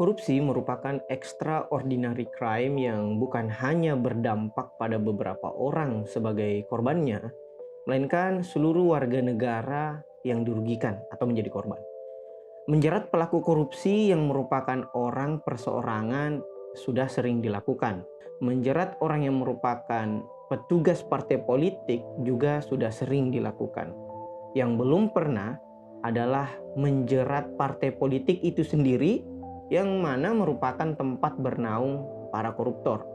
Korupsi merupakan extraordinary crime yang bukan hanya berdampak pada beberapa orang sebagai korbannya, melainkan seluruh warga negara yang dirugikan atau menjadi korban. Menjerat pelaku korupsi yang merupakan orang perseorangan sudah sering dilakukan. Menjerat orang yang merupakan petugas partai politik juga sudah sering dilakukan. Yang belum pernah adalah menjerat partai politik itu sendiri yang mana merupakan tempat bernaung para koruptor.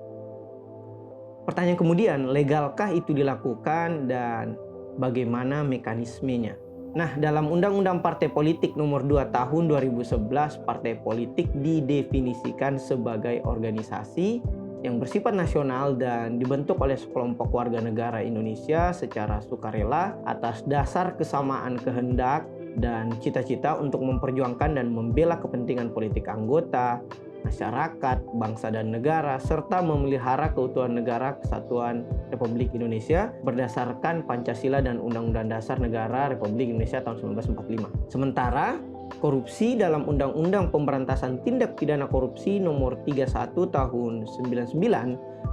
Pertanyaan kemudian, legalkah itu dilakukan dan bagaimana mekanismenya? Nah, dalam Undang-Undang Partai Politik Nomor 2 Tahun 2011, partai politik didefinisikan sebagai organisasi yang bersifat nasional dan dibentuk oleh sekelompok warga negara Indonesia secara sukarela atas dasar kesamaan kehendak dan cita-cita untuk memperjuangkan dan membela kepentingan politik anggota, masyarakat, bangsa dan negara, serta memelihara keutuhan negara kesatuan Republik Indonesia berdasarkan Pancasila dan Undang-Undang Dasar Negara Republik Indonesia tahun 1945. Sementara, korupsi dalam Undang-Undang Pemberantasan Tindak Pidana Korupsi Nomor 31 Tahun 99,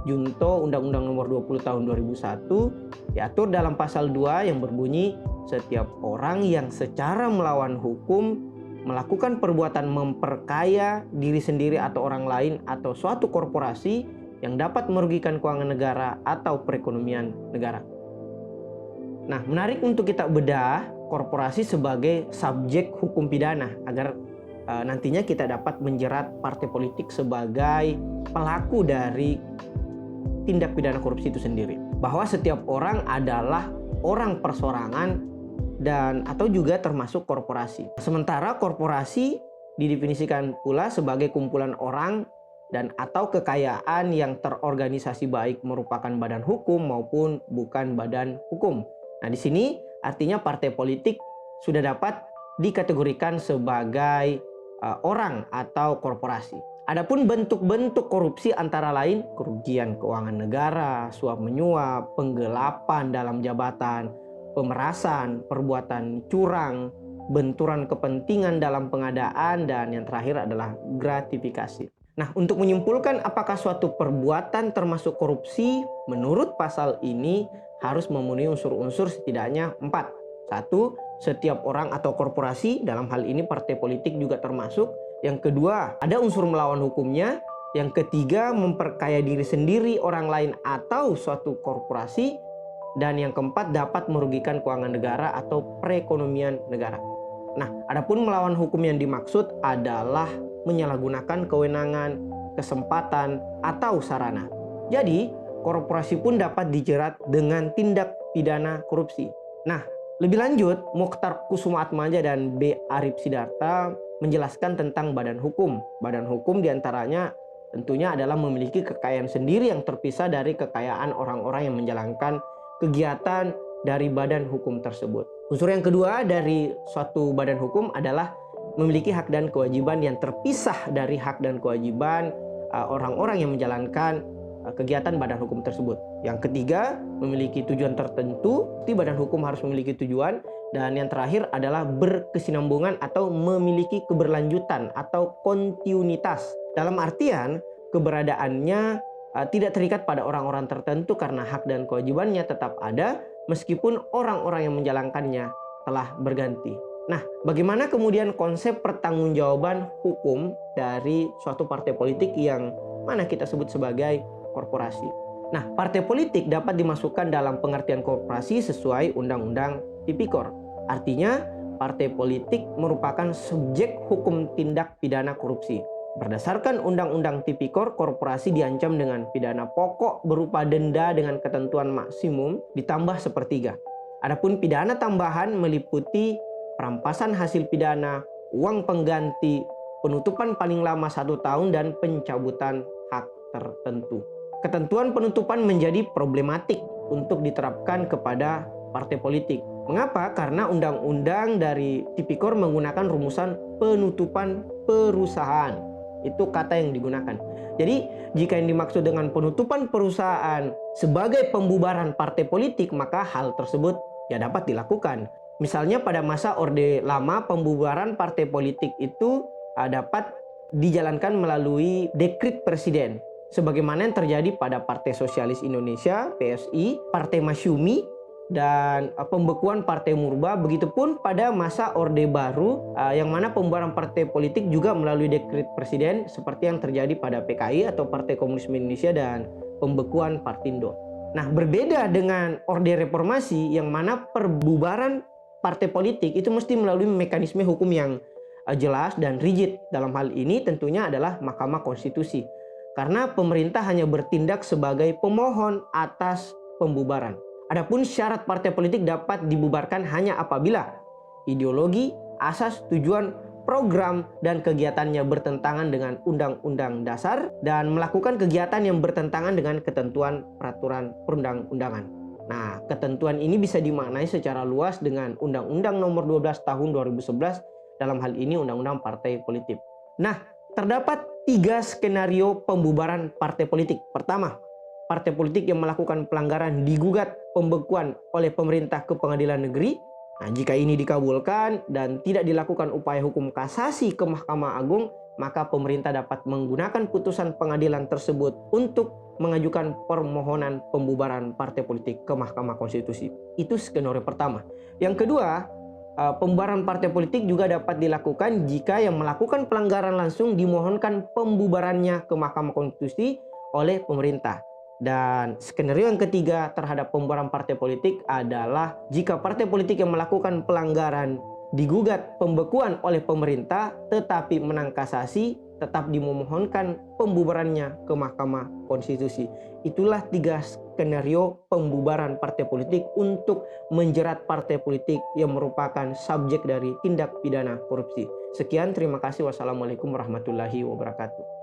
Junto Undang-Undang Nomor 20 Tahun 2001, diatur dalam pasal 2 yang berbunyi, setiap orang yang secara melawan hukum melakukan perbuatan memperkaya diri sendiri atau orang lain atau suatu korporasi yang dapat merugikan keuangan negara atau perekonomian negara. Nah, menarik untuk kita bedah korporasi sebagai subjek hukum pidana agar nantinya kita dapat menjerat partai politik sebagai pelaku dari tindak pidana korupsi itu sendiri. Bahwa setiap orang adalah orang perseorangan dan atau juga termasuk korporasi. Sementara korporasi didefinisikan pula sebagai kumpulan orang dan atau kekayaan yang terorganisasi baik merupakan badan hukum maupun bukan badan hukum. Nah, di sini artinya partai politik sudah dapat dikategorikan sebagai orang atau korporasi. Adapun bentuk-bentuk korupsi antara lain kerugian keuangan negara, suap menyuap, penggelapan dalam jabatan, pemerasan, perbuatan curang, benturan kepentingan dalam pengadaan, dan yang terakhir adalah gratifikasi. Nah, untuk menyimpulkan apakah suatu perbuatan termasuk korupsi, menurut pasal ini harus memenuhi unsur-unsur setidaknya 4. 1. Setiap orang atau korporasi, dalam hal ini partai politik juga termasuk. Yang kedua, ada unsur melawan hukumnya. Yang ketiga, memperkaya diri sendiri, orang lain, atau suatu korporasi. Dan yang keempat, dapat merugikan keuangan negara atau perekonomian negara. Nah, adapun melawan hukum yang dimaksud adalah menyalahgunakan kewenangan, kesempatan, atau sarana. Jadi, korporasi pun dapat dijerat dengan tindak pidana korupsi. Nah, lebih lanjut, Mokhtar Kusumaatmadja dan B. Arif Sidarta menjelaskan tentang badan hukum. Badan hukum diantaranya tentunya adalah memiliki kekayaan sendiri yang terpisah dari kekayaan orang-orang yang menjalankan kegiatan dari badan hukum tersebut. Unsur yang kedua dari suatu badan hukum adalah memiliki hak dan kewajiban yang terpisah dari hak dan kewajiban orang-orang yang menjalankan kegiatan badan hukum tersebut. Yang ketiga, memiliki tujuan tertentu. Badan hukum harus memiliki tujuan. Dan yang terakhir adalah berkesinambungan atau memiliki keberlanjutan atau kontinuitas. Dalam artian keberadaannya tidak terikat pada orang-orang tertentu karena hak dan kewajibannya tetap ada meskipun orang-orang yang menjalankannya telah berganti. Nah, bagaimana kemudian konsep pertanggungjawaban hukum dari suatu partai politik yang mana kita sebut sebagai korporasi? Nah, partai politik dapat dimasukkan dalam pengertian korporasi sesuai Undang-Undang Tipikor. Artinya, partai politik merupakan subjek hukum tindak pidana korupsi. Berdasarkan Undang-Undang Tipikor, korporasi diancam dengan pidana pokok berupa denda dengan ketentuan maksimum ditambah sepertiga. Adapun pidana tambahan meliputi perampasan hasil pidana, uang pengganti, penutupan paling lama 1 tahun, dan pencabutan hak tertentu. Ketentuan penutupan menjadi problematik untuk diterapkan kepada partai politik. Mengapa? Karena undang-undang dari Tipikor menggunakan rumusan penutupan perusahaan. Itu kata yang digunakan. Jadi, jika yang dimaksud dengan penutupan perusahaan sebagai pembubaran partai politik, maka hal tersebut ya dapat dilakukan. Misalnya pada masa Orde Lama, pembubaran partai politik itu dapat dijalankan melalui dekret presiden, sebagaimana yang terjadi pada Partai Sosialis Indonesia (PSI), Partai Masyumi, dan pembekuan Partai Murba. Begitupun pada masa Orde Baru, yang mana pembubaran partai politik juga melalui dekret presiden seperti yang terjadi pada PKI atau Partai Komunis Indonesia, dan pembekuan Partindo. Nah, berbeda dengan Orde Reformasi yang mana perbubaran partai politik itu mesti melalui mekanisme hukum yang jelas dan rigid. Dalam hal ini tentunya adalah Mahkamah Konstitusi, karena pemerintah hanya bertindak sebagai pemohon atas pembubaran. Adapun syarat partai politik dapat dibubarkan hanya apabila ideologi, asas, tujuan, program, dan kegiatannya bertentangan dengan Undang-Undang Dasar dan melakukan kegiatan yang bertentangan dengan ketentuan peraturan perundang-undangan. Nah, ketentuan ini bisa dimaknai secara luas dengan Undang-Undang Nomor 12 Tahun 2011, dalam hal ini Undang-Undang Partai Politik. Nah, terdapat 3 skenario pembubaran partai politik. Pertama, partai politik yang melakukan pelanggaran digugat pembekuan oleh pemerintah ke pengadilan negeri. Nah, jika ini dikabulkan dan tidak dilakukan upaya hukum kasasi ke Mahkamah Agung, maka pemerintah dapat menggunakan putusan pengadilan tersebut untuk mengajukan permohonan pembubaran partai politik ke Mahkamah Konstitusi. Itu skenario pertama. Yang kedua, pembubaran partai politik juga dapat dilakukan jika yang melakukan pelanggaran langsung dimohonkan pembubarannya ke Mahkamah Konstitusi oleh pemerintah. Dan skenario yang ketiga terhadap pembubaran partai politik adalah jika partai politik yang melakukan pelanggaran digugat pembekuan oleh pemerintah tetapi menang kasasi, tetap dimohonkan pembubarannya ke Mahkamah Konstitusi. Itulah 3 skenario pembubaran partai politik untuk menjerat partai politik yang merupakan subjek dari tindak pidana korupsi. Sekian, terima kasih. Wassalamualaikum warahmatullahi wabarakatuh.